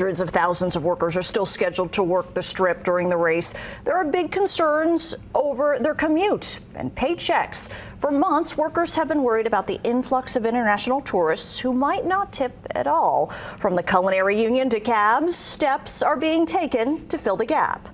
Hundreds of thousands of workers are still scheduled to work the Strip during the race. There are big concerns over their commute and paychecks. For months, workers have been worried about the influx of international tourists who might not tip at all. From the Culinary Union to cabs, steps are being taken to fill the gap.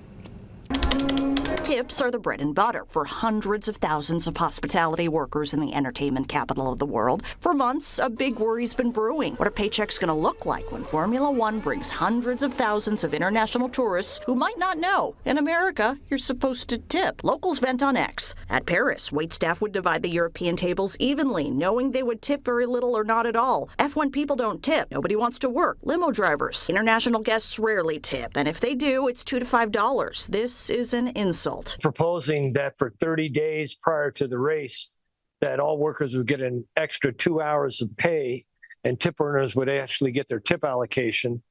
Tips are the bread and butter for hundreds of thousands of hospitality workers in the entertainment capital of the world. For months, a big worry's been brewing. What are paychecks going to look like when Formula One brings hundreds of thousands of international tourists who might not know? In America, you're supposed to tip. Locals vent on X. At Paris, waitstaff would divide the European tables evenly, knowing they would tip very little or not at all. F1 people don't tip. Nobody wants to work. Limo drivers. International guests rarely tip, and if they do, it's $2 to $5. This is an insult. Proposing that for 30 days prior to the race, that all workers would get an extra 2 hours of pay, and tip earners would actually get their tip allocation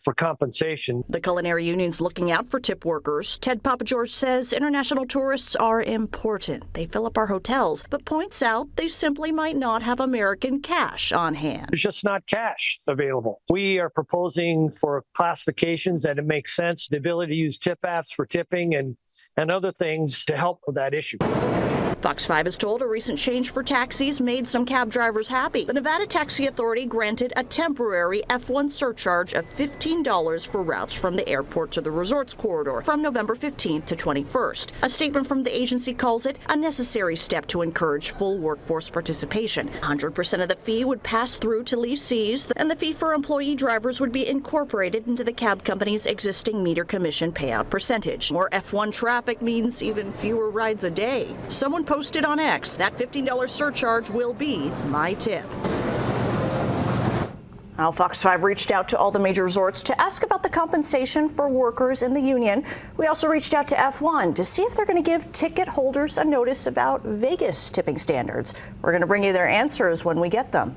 for compensation. The Culinary Union's looking out for tip workers. Ted Papageorge says international tourists are important. They fill up our hotels, but points out they simply might not have American cash on hand. There's just not cash available. We are proposing for classifications that it makes sense, the ability to use tip apps for tipping and other things to help with that issue. Fox 5 is told a recent change for taxis made some cab drivers happy. The Nevada Taxi Authority granted a temporary F1 surcharge of $15 for routes from the airport to the resorts corridor from November 15th to 21st. A statement from the agency calls it a necessary step to encourage full workforce participation. 100% of the fee would pass through to lessees, and the fee for employee drivers would be incorporated into the cab company's existing meter commission payout percentage. More F1 traffic means even fewer rides a day. Someone posted on X, that $15 surcharge will be my tip. Now, Fox 5 reached out to all the major resorts to ask about the compensation for workers in the union. We also reached out to F1 to see if they're going to give ticket holders a notice about Vegas tipping standards. We're going to bring you their answers when we get them.